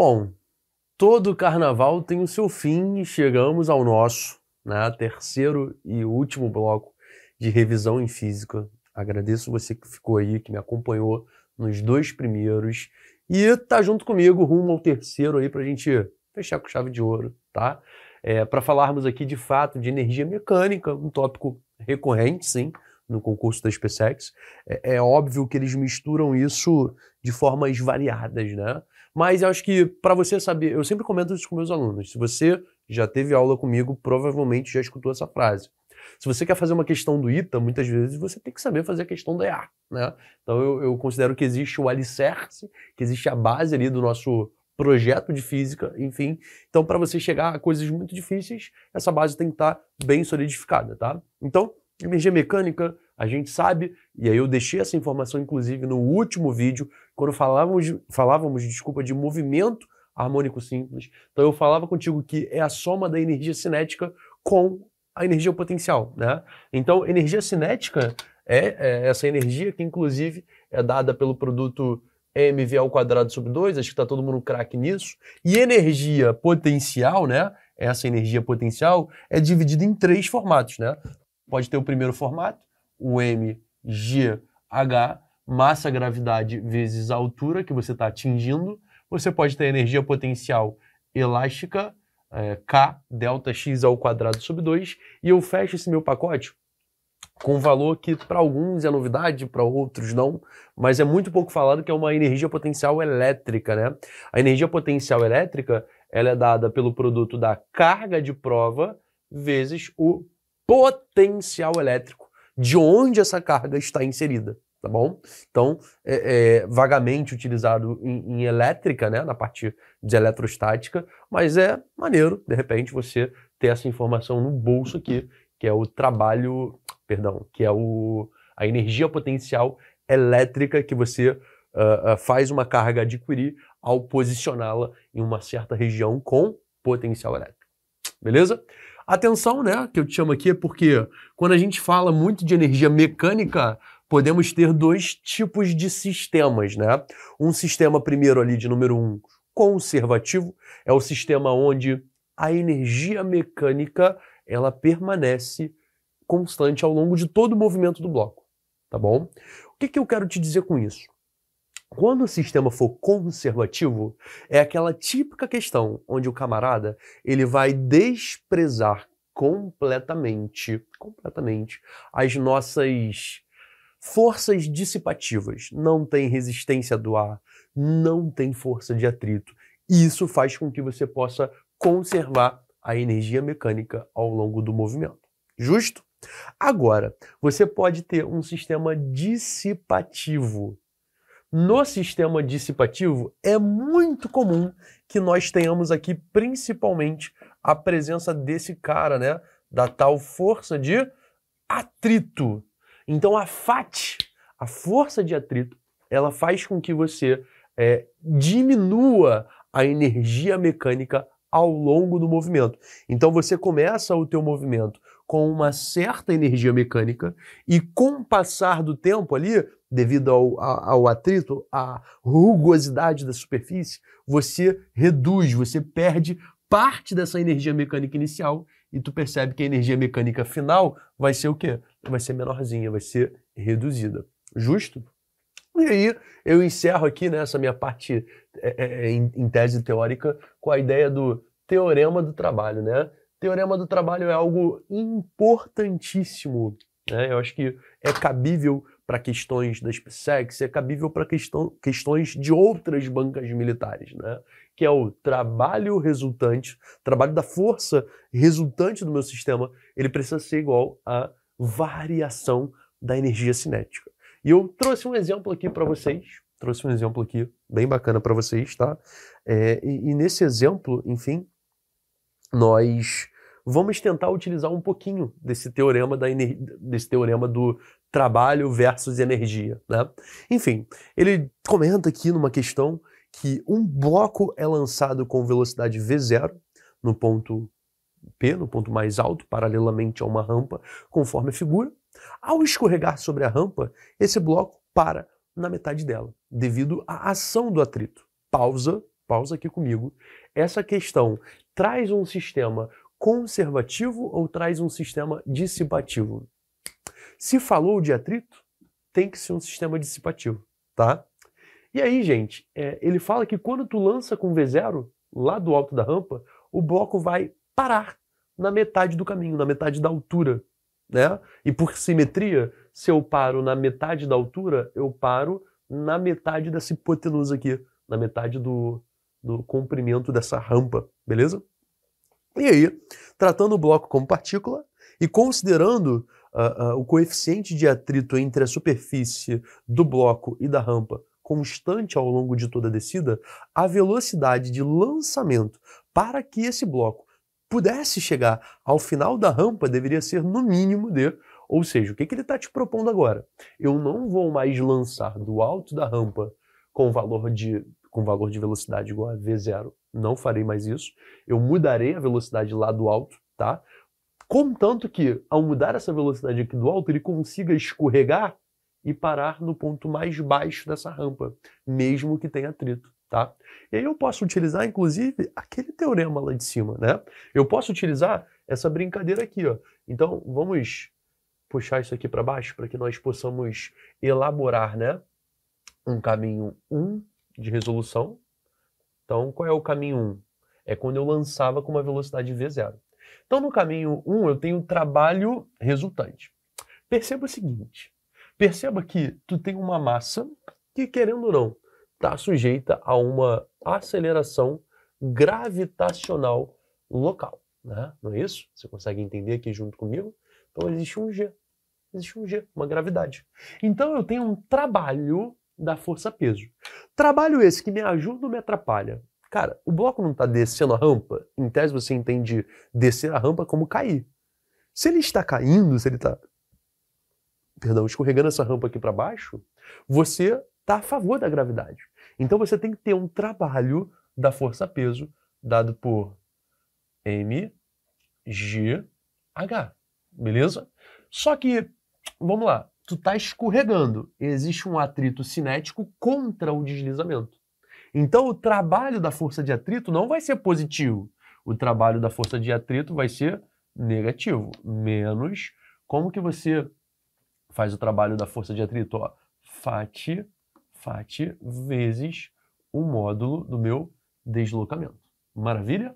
Bom, todo carnaval tem o seu fim e chegamos ao nosso, né, terceiro e último bloco de revisão em física. Agradeço você que ficou aí, que me acompanhou nos dois primeiros e tá junto comigo rumo ao terceiro aí pra gente fechar com chave de ouro, tá? Para falarmos aqui de fato de energia mecânica, um tópico recorrente, sim, no concurso da SpaceX. É óbvio que eles misturam isso de formas variadas, né? Mas eu acho que para você saber, eu sempre comento isso com meus alunos, se você já teve aula comigo, provavelmente já escutou essa frase. Se você quer fazer uma questão do ITA, muitas vezes você tem que saber fazer a questão do EA, né? Então eu considero que existe o alicerce, que existe a base ali do nosso projeto de física, enfim. Então para você chegar a coisas muito difíceis, essa base tem que estar bem solidificada, tá? Então, energia mecânica, a gente sabe, e aí eu deixei essa informação inclusive no último vídeo, quando falávamos, de movimento harmônico simples. Então eu falava contigo que é a soma da energia cinética com a energia potencial, né? Então energia cinética é essa energia que inclusive é dada pelo produto mv²/2, acho que está todo mundo craque nisso, e energia potencial, né? Essa energia potencial é dividida em três formatos, né? Pode ter o primeiro formato, o mgh, massa, gravidade vezes a altura que você está atingindo. Você pode ter energia potencial elástica, K, delta x²/2, e eu fecho esse meu pacote com um valor que para alguns é novidade, para outros não, mas é muito pouco falado, que é uma energia potencial elétrica, né? A energia potencial elétrica, ela é dada pelo produto da carga de prova vezes o potencial elétrico, de onde essa carga está inserida, tá bom? Então, vagamente utilizado em elétrica, né, na parte de eletrostática, mas é maneiro, de repente, você ter essa informação no bolso aqui, que é o trabalho, perdão, que é a energia potencial elétrica que você faz uma carga adquirir ao posicioná-la em uma certa região com potencial elétrico. Beleza? Atenção, né, que eu te chamo aqui é porque quando a gente fala muito de energia mecânica, podemos ter dois tipos de sistemas, né? Um sistema primeiro ali de número 1, conservativo, é o sistema onde a energia mecânica ela permanece constante ao longo de todo o movimento do bloco, tá bom? O que eu quero te dizer com isso? Quando o sistema for conservativo, é aquela típica questão onde o camarada ele vai desprezar completamente as nossas forças dissipativas. Não tem resistência do ar, não tem força de atrito. E isso faz com que você possa conservar a energia mecânica ao longo do movimento. Justo? Agora, você pode ter um sistema dissipativo. No sistema dissipativo, é muito comum que nós tenhamos aqui, principalmente, a presença desse cara, né? Da tal força de atrito. Então, a FAT, a força de atrito, ela faz com que você diminua a energia mecânica ao longo do movimento. Então, você começa o teu movimento com uma certa energia mecânica e, com o passar do tempo ali, devido ao atrito, à rugosidade da superfície, você reduz, você perde parte dessa energia mecânica inicial e tu percebe que a energia mecânica final vai ser o quê? Vai ser menorzinha, vai ser reduzida. Justo? E aí eu encerro aqui, né, essa minha parte em tese teórica com a ideia do teorema do trabalho, né? Teorema do trabalho é algo importantíssimo, né? Eu acho que é cabível para questões da SpaceX, é cabível para questões de outras bancas militares, né? Que é o trabalho resultante, trabalho da força resultante do meu sistema, ele precisa ser igual à variação da energia cinética. E eu trouxe um exemplo aqui para vocês, bem bacana para vocês, tá? E nesse exemplo, enfim, nós vamos tentar utilizar um pouquinho desse teorema do trabalho versus energia, né? Enfim, ele comenta aqui numa questão que um bloco é lançado com velocidade v0 no ponto P, no ponto mais alto, paralelamente a uma rampa, conforme a figura. Ao escorregar sobre a rampa, esse bloco para na metade dela, devido à ação do atrito. Pausa, pausa aqui comigo, essa questão traz um sistema conservativo ou traz um sistema dissipativo? Se falou de atrito, tem que ser um sistema dissipativo, tá? E aí, gente, ele fala que quando tu lança com V0, lá do alto da rampa, o bloco vai parar na metade do caminho, na metade da altura, né? E por simetria, se eu paro na metade da altura, eu paro na metade dessa hipotenusa aqui, na metade do comprimento dessa rampa, beleza? E aí, tratando o bloco como partícula e considerando o coeficiente de atrito entre a superfície do bloco e da rampa constante ao longo de toda a descida, a velocidade de lançamento para que esse bloco pudesse chegar ao final da rampa deveria ser no mínimo de... Ou seja, o que ele está te propondo agora? Eu não vou mais lançar do alto da rampa com valor de velocidade igual a V0. Não farei mais isso. Eu mudarei a velocidade lá do alto, tá? Contanto que, ao mudar essa velocidade aqui do alto, ele consiga escorregar e parar no ponto mais baixo dessa rampa, mesmo que tenha atrito, tá? E aí eu posso utilizar, inclusive, aquele teorema lá de cima, né? Eu posso utilizar essa brincadeira aqui, ó. Então, vamos puxar isso aqui para baixo para que nós possamos elaborar, né, um caminho 1 de resolução. Então, qual é o caminho 1? É quando eu lançava com uma velocidade V0. Então, no caminho 1, eu tenho trabalho resultante. Perceba o seguinte. Perceba que tu tem uma massa que, querendo ou não, está sujeita a uma aceleração gravitacional local, né? Não é isso? Você consegue entender aqui junto comigo? Então, existe um G. Existe um G, uma gravidade. Então, eu tenho um trabalho da força-peso. Trabalho esse que me ajuda ou me atrapalha? Cara, o bloco não está descendo a rampa. Em tese, você entende descer a rampa como cair. Se ele está caindo, se ele está, escorregando essa rampa aqui para baixo, você está a favor da gravidade. Então, você tem que ter um trabalho da força-peso dado por mgh. Beleza? Só que, vamos lá, tu está escorregando. Existe um atrito cinético contra o deslizamento. Então, o trabalho da força de atrito não vai ser positivo. O trabalho da força de atrito vai ser negativo. Menos, como que você faz o trabalho da força de atrito? Ó, Φ vezes o módulo do meu deslocamento. Maravilha?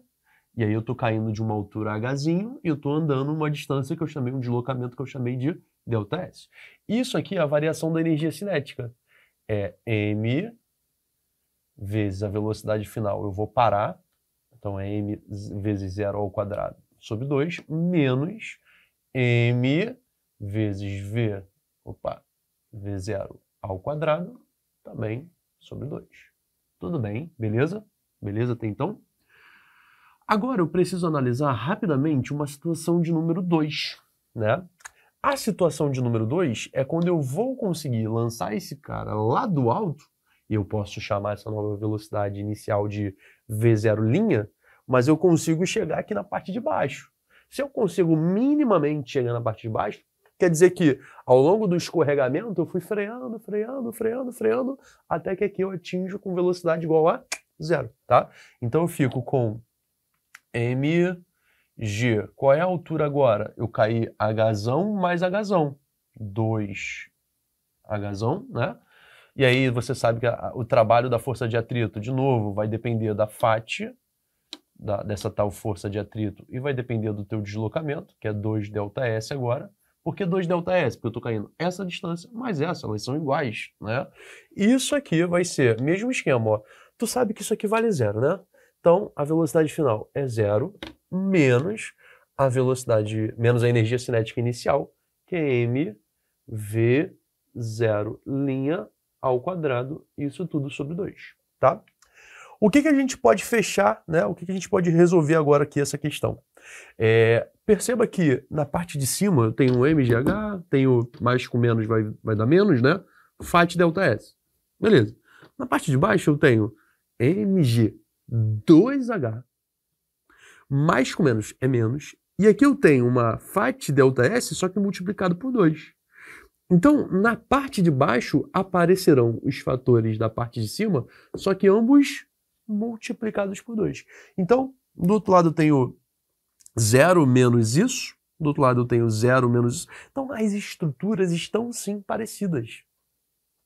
E aí eu estou caindo de uma altura hzinho e eu estou andando uma distância que eu chamei, um deslocamento que eu chamei de ΔS. Isso aqui é a variação da energia cinética. É m vezes a velocidade final. Eu vou parar, então é m vezes 0 ao quadrado sobre 2, menos m vezes v, v0 ao quadrado, também sobre 2. Tudo bem? Beleza? Beleza até então? Agora eu preciso analisar rapidamente uma situação de número 2, né? A situação de número 2 é quando eu vou conseguir lançar esse cara lá do alto, e eu posso chamar essa nova velocidade inicial de V0', mas eu consigo chegar aqui na parte de baixo. Se eu consigo minimamente chegar na parte de baixo, quer dizer que ao longo do escorregamento eu fui freando, até que aqui eu atinjo com velocidade igual a 0, tá? Então eu fico com mg. Qual é a altura agora? Eu caí hzão mais hzão. 2 hzão, né? E aí você sabe que o trabalho da força de atrito, de novo, vai depender da Φ, dessa tal força de atrito, e vai depender do teu deslocamento, que é 2ΔS agora. Por que 2ΔS? Porque eu estou caindo essa distância mais essa, elas são iguais, né? Isso aqui vai ser, mesmo esquema, ó. Tu sabe que isso aqui vale 0, né? Então, a velocidade final é 0 menos a velocidade, menos a energia cinética inicial, que é mv0' ao quadrado, isso tudo sobre 2, tá? O que a gente pode fechar, né? O que a gente pode resolver agora aqui essa questão? Perceba que na parte de cima eu tenho mgh, tenho mais com menos vai dar menos, né? Φ∆S. Beleza. Na parte de baixo eu tenho mg2h, mais com menos é menos, e aqui eu tenho uma Φ∆S, só que multiplicado por 2. Então, na parte de baixo aparecerão os fatores da parte de cima, só que ambos multiplicados por 2. Então, do outro lado eu tenho 0 menos isso, do outro lado eu tenho 0 menos isso. Então, as estruturas estão sim parecidas.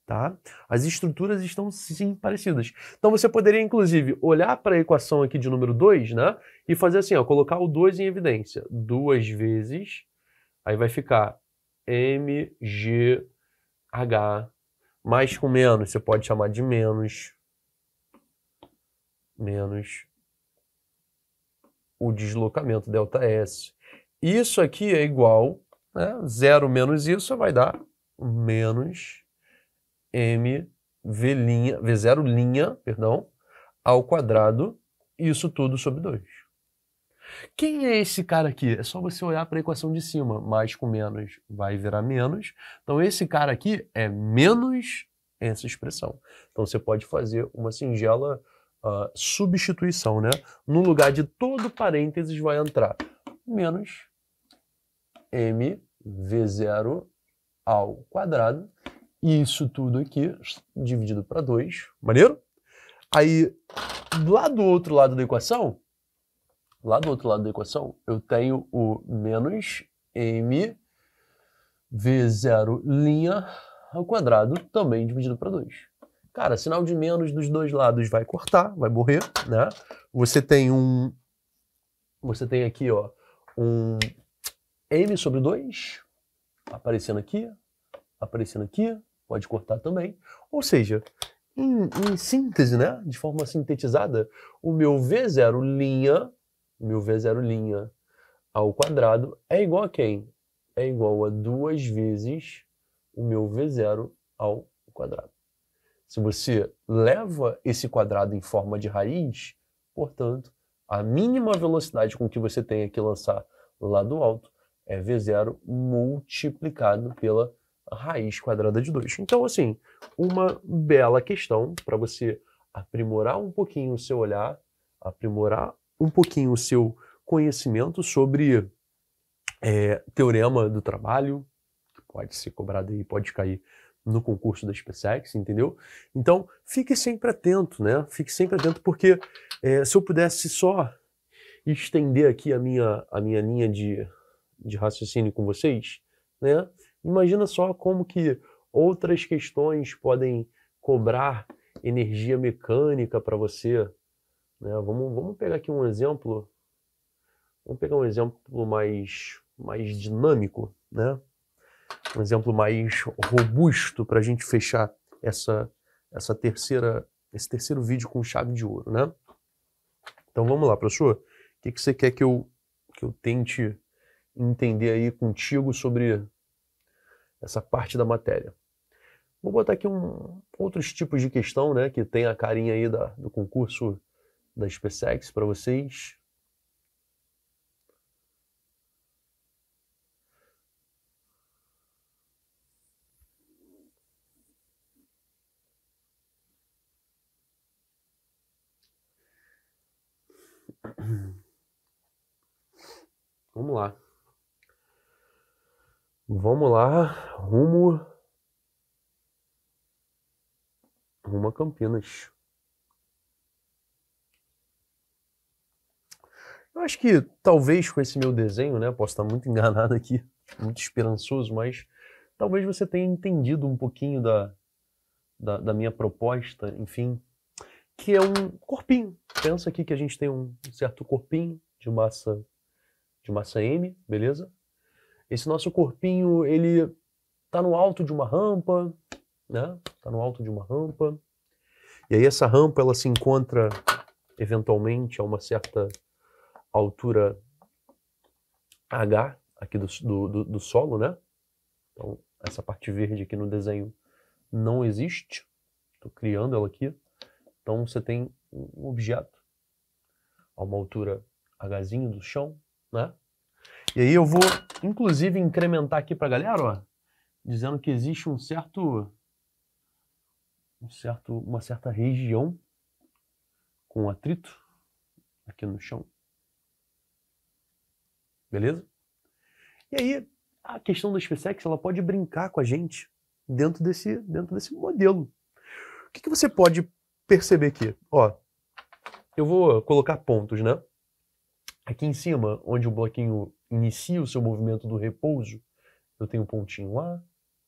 Tá? As estruturas estão sim parecidas. Então você poderia, inclusive, olhar para a equação aqui de número 2, né? E fazer assim, ó, colocar o 2 em evidência. 2 vezes, aí vai ficar mgh, mais com menos, você pode chamar de menos o deslocamento ΔS. Isso aqui é igual, né? 0 menos isso vai dar menos V0', perdão, ao quadrado, isso tudo sobre 2. Quem é esse cara aqui? É só você olhar para a equação de cima. Mais com menos vai virar menos. Então esse cara aqui é menos essa expressão. Então você pode fazer uma singela substituição, né? No lugar de todo parênteses vai entrar menos mv0 ao quadrado. E isso tudo aqui dividido para 2. Maneiro? Aí, lá do outro lado da equação, eu tenho o menos m v0' ao quadrado, também dividido para 2. Cara, sinal de menos dos dois lados vai cortar, vai morrer, né? Você tem aqui, ó, um m sobre 2 aparecendo aqui, pode cortar também. Ou seja, em síntese, né, de forma sintetizada, o meu V0', ao quadrado é igual a quem? É igual a 2 vezes o meu V0 ao quadrado. Se você leva esse quadrado em forma de raiz, portanto, a mínima velocidade com que você tem que lançar lá do alto é V0 multiplicado pela raiz quadrada de 2. Então, assim, uma bela questão para você aprimorar um pouquinho o seu olhar, aprimorar um pouquinho o seu conhecimento sobre teorema do trabalho, que pode ser cobrado aí, pode cair no concurso da SpaceX, entendeu? Então, fique sempre atento, né? Fique sempre atento, porque se eu pudesse só estender aqui a minha linha de raciocínio com vocês, né? Imagina só como que outras questões podem cobrar energia mecânica para você, né? Vamos pegar aqui um exemplo. Vamos pegar um exemplo mais dinâmico, né? Um exemplo mais robusto para a gente fechar esse terceiro vídeo com chave de ouro, né? Então vamos lá, professor. O que você quer que eu tente entender aí contigo sobre essa parte da matéria? Vou botar aqui outros tipos de questão, né, que tem a carinha aí do concurso da SpaceX para vocês. Vamos lá. Vamos lá, rumo a Campinas. Eu acho que talvez com esse meu desenho, né, posso estar muito enganado aqui, muito esperançoso, mas talvez você tenha entendido um pouquinho da minha proposta, enfim, que é um corpinho. Pensa aqui que a gente tem um certo corpinho de massa M, beleza? Esse nosso corpinho, ele tá no alto de uma rampa, né? Tá no alto de uma rampa. E aí essa rampa, ela se encontra eventualmente a uma certa altura H aqui do solo, né? Então, essa parte verde aqui no desenho não existe. Estou criando ela aqui. Então, você tem um objeto a uma altura Hzinho do chão, né? E aí eu vou, inclusive, incrementar aqui para a galera, ó, dizendo que existe uma certa região com atrito aqui no chão. Beleza? E aí, a questão da SpaceX, ela pode brincar com a gente dentro desse modelo. O que você pode perceber aqui? Ó, eu vou colocar pontos, né? Aqui em cima, onde o bloquinho inicia o seu movimento do repouso, eu tenho um pontinho A,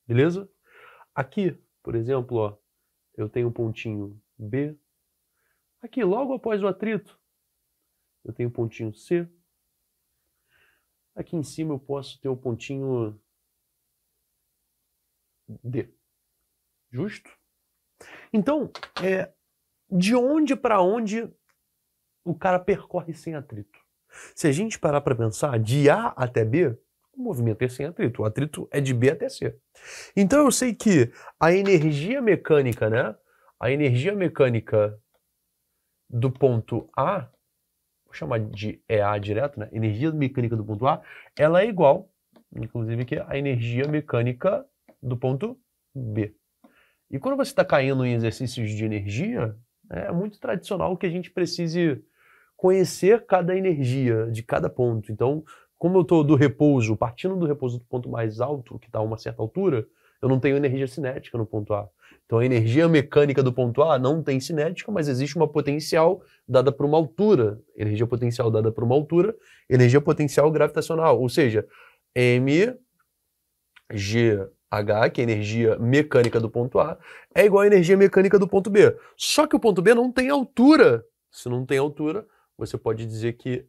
beleza? Aqui, por exemplo, ó, eu tenho um pontinho B. Aqui, logo após o atrito, eu tenho um pontinho C. Aqui em cima eu posso ter o pontinho D. Justo? Então, de onde para onde o cara percorre sem atrito? Se a gente parar para pensar, de A até B, o movimento é sem atrito. O atrito é de B até C. Então eu sei que a energia mecânica, né? A energia mecânica do ponto A, vou chamar de EA direto, né? Energia mecânica do ponto A, ela é igual, inclusive, que a energia mecânica do ponto B. E quando você está caindo em exercícios de energia, é muito tradicional que a gente precise conhecer cada energia de cada ponto. Então, como eu estou do repouso, partindo do repouso do ponto mais alto, que está a uma certa altura, eu não tenho energia cinética no ponto A. Então, a energia mecânica do ponto A não tem cinética, mas existe uma potencial dada por uma altura. Energia potencial dada por uma altura, energia potencial gravitacional. Ou seja, mgh, que é a energia mecânica do ponto A, é igual à energia mecânica do ponto B. Só que o ponto B não tem altura. Se não tem altura, você pode dizer que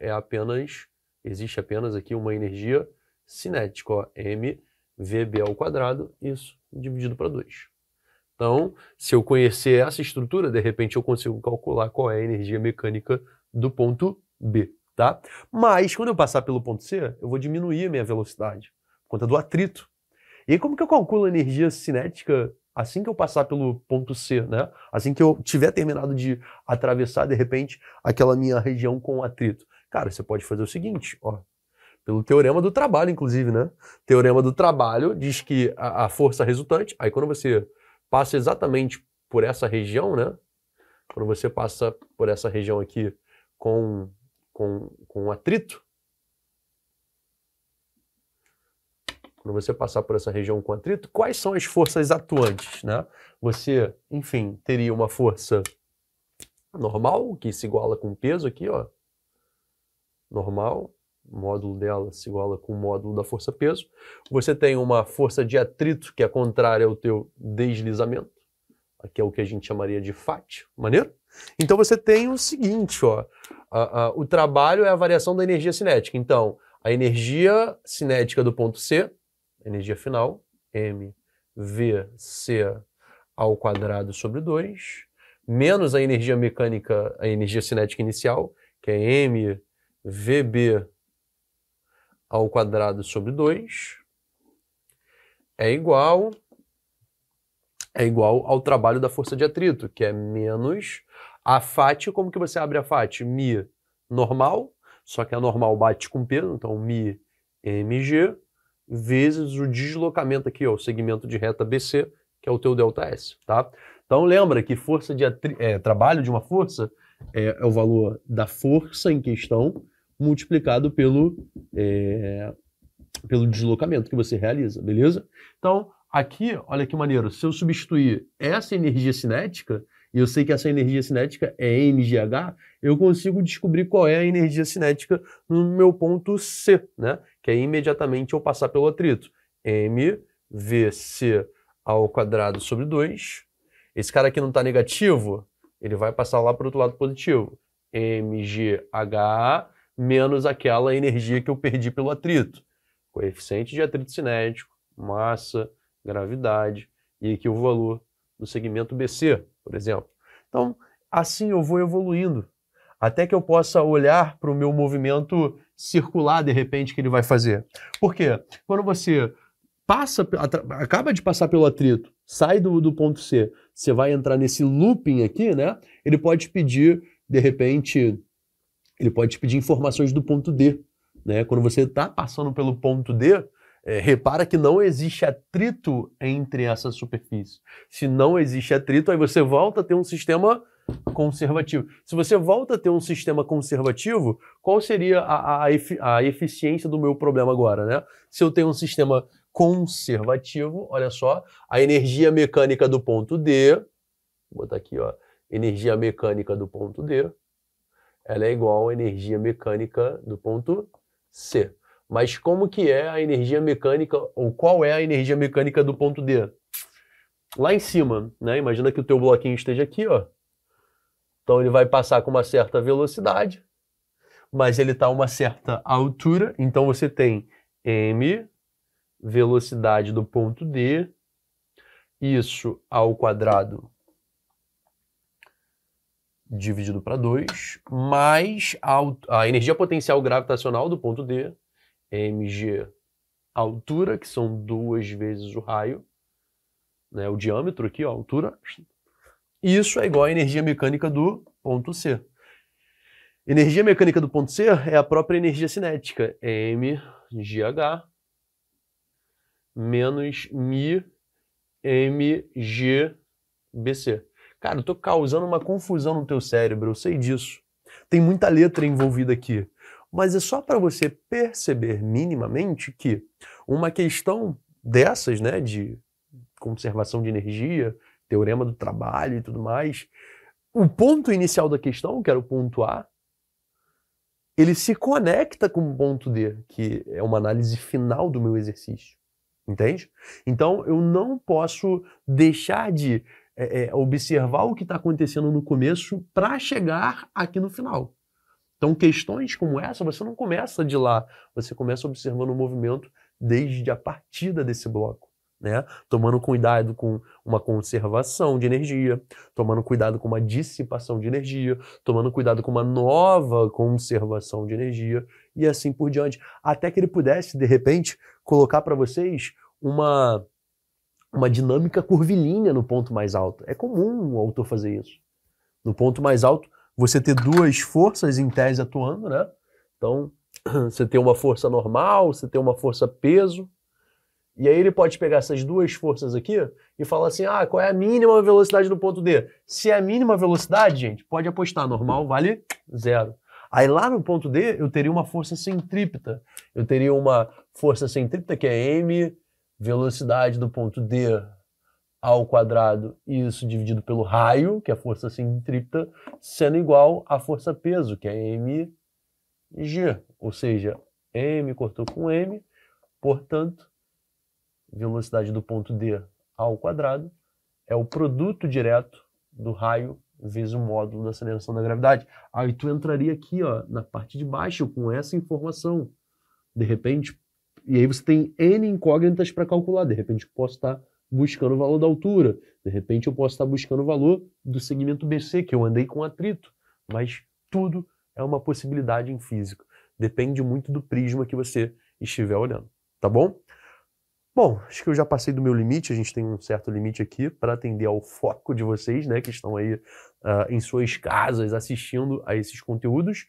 existe apenas aqui uma energia cinética, ó, mvb ao quadrado, isso dividido para 2. Então, se eu conhecer essa estrutura, de repente eu consigo calcular qual é a energia mecânica do ponto B, tá? Mas, quando eu passar pelo ponto C, eu vou diminuir a minha velocidade, por conta do atrito. E aí, como que eu calculo a energia cinética assim que eu passar pelo ponto C, né? Assim que eu tiver terminado de atravessar, de repente, aquela minha região com atrito? Cara, você pode fazer o seguinte, ó, pelo teorema do trabalho, inclusive, né? Teorema do trabalho diz que a força resultante, aí quando você passa exatamente por essa região, né? Quando você passa por essa região aqui com atrito, quando você passar por essa região com atrito, quais são as forças atuantes, né? Você, enfim, teria uma força normal, que se iguala com peso aqui, ó. Normal, o módulo dela se iguala com o módulo da força peso. Você tem uma força de atrito, que é contrária ao teu deslizamento. Aqui é o que a gente chamaria de FAT, maneiro? Então você tem o seguinte, ó. O trabalho é a variação da energia cinética. Então, a energia cinética do ponto C, energia final, mvc ao quadrado sobre 2, menos a energia mecânica, a energia cinética inicial, que é mvb ao quadrado sobre 2, é igual ao trabalho da força de atrito, que é menos a FAT. Como que você abre a FAT? Mi normal, só que a normal bate com peso, então mi mg, vezes o deslocamento aqui, ó, o segmento de reta BC, que é o teu ΔS, tá? Então lembra que força de trabalho de uma força é o valor da força em questão multiplicado pelo deslocamento que você realiza, beleza? Então, aqui, olha que maneiro, se eu substituir essa energia cinética, e eu sei que essa energia cinética é mgh, eu consigo descobrir qual é a energia cinética no meu ponto C, né? Que é imediatamente eu passar pelo atrito. mvc ao quadrado sobre 2. Esse cara aqui não está negativo, ele vai passar lá para o outro lado positivo. mgh menos aquela energia que eu perdi pelo atrito. Coeficiente de atrito cinético, massa, gravidade, e aqui o valor do segmento BC, por exemplo. Então, assim eu vou evoluindo, até que eu possa olhar para o meu movimento circular, de repente, que ele vai fazer. Por quê? Quando você acaba de passar pelo atrito, sai do ponto C, você vai entrar nesse looping aqui, né? Ele pode pedir, de repente, informações do ponto D, né? Quando você está passando pelo ponto D, repara que não existe atrito entre essas superfícies. Se não existe atrito, aí você volta a ter um sistema conservativo. Se você volta a ter um sistema conservativo, qual seria a eficiência do meu problema agora, né? Se eu tenho um sistema conservativo, olha só, a energia mecânica do ponto D, vou botar aqui, ó, energia mecânica do ponto D, ela é igual à energia mecânica do ponto C. Mas como que é a energia mecânica, ou qual é a energia mecânica do ponto D? Lá em cima, né? Imagina que o teu bloquinho esteja aqui, ó. Então ele vai passar com uma certa velocidade, mas ele está a uma certa altura, então você tem m velocidade do ponto D, isso ao quadrado dividido para 2, mais a energia potencial gravitacional do ponto D, mg altura, que são 2 vezes o raio, né, o diâmetro aqui, ó, altura. Isso é igual à energia mecânica do ponto C. Energia mecânica do ponto C é a própria energia cinética, mgh menos mi mgbc. Cara, eu tô causando uma confusão no teu cérebro, eu sei disso. Tem muita letra envolvida aqui. Mas é só para você perceber minimamente que uma questão dessas, né, de conservação de energia, teorema do trabalho e tudo mais, o ponto inicial da questão, que era o ponto A, ele se conecta com o ponto D, que é uma análise final do meu exercício. Entende? Então, eu não posso deixar de observar o que está acontecendo no começo para chegar aqui no final. Então, questões como essa, você não começa de lá, você começa observando o movimento desde a partida desse bloco, né? Tomando cuidado com uma conservação de energia, tomando cuidado com uma dissipação de energia, tomando cuidado com uma nova conservação de energia e assim por diante. Até que ele pudesse, de repente, colocar para vocês uma dinâmica curvilínea no ponto mais alto. É comum o autor fazer isso. No ponto mais alto, você ter duas forças em tese atuando, né? Então, você tem uma força normal, você tem uma força peso, e aí ele pode pegar essas duas forças aqui e falar assim, ah, qual é a mínima velocidade do ponto D? Se é a mínima velocidade, gente, pode apostar, normal vale 0. Aí lá no ponto D, eu teria uma força centrípeta. Eu teria uma força centrípeta que é m velocidade do ponto D ao quadrado, isso dividido pelo raio, que é a força centrípeta, sendo igual à força peso, que é mg. Ou seja, m cortou com m, portanto, velocidade do ponto D ao quadrado é o produto direto do raio vezes o módulo da aceleração da gravidade. Aí tu entraria aqui, ó, na parte de baixo com essa informação. De repente, e aí você tem N incógnitas para calcular. De repente eu posso estar buscando o valor da altura. De repente eu posso estar buscando o valor do segmento BC, que eu andei com atrito. Mas tudo é uma possibilidade em física. Depende muito do prisma que você estiver olhando. Tá bom? Bom, acho que eu já passei do meu limite. A gente tem um certo limite aqui para atender ao foco de vocês, né, que estão aí em suas casas assistindo a esses conteúdos.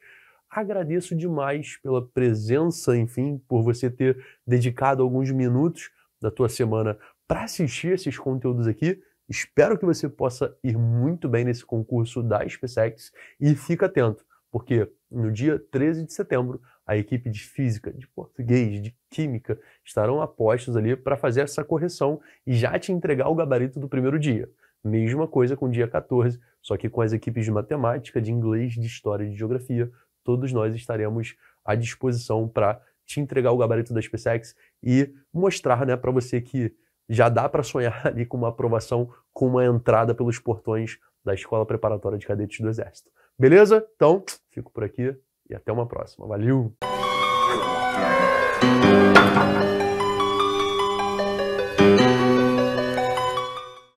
Agradeço demais pela presença, enfim, por você ter dedicado alguns minutos da tua semana para assistir esses conteúdos aqui. Espero que você possa ir muito bem nesse concurso da SpaceX e fica atento, porque no dia 13 de setembro a equipe de física, de português, de química estarão a postos ali para fazer essa correção e já te entregar o gabarito do primeiro dia. Mesma coisa com o dia 14, só que com as equipes de matemática, de inglês, de história e de geografia. Todos nós estaremos à disposição para te entregar o gabarito da SpaceX e mostrar, né, para você que já dá para sonhar ali com uma aprovação, com uma entrada pelos portões da Escola Preparatória de Cadetes do Exército. Beleza? Então, fico por aqui e até uma próxima. Valeu!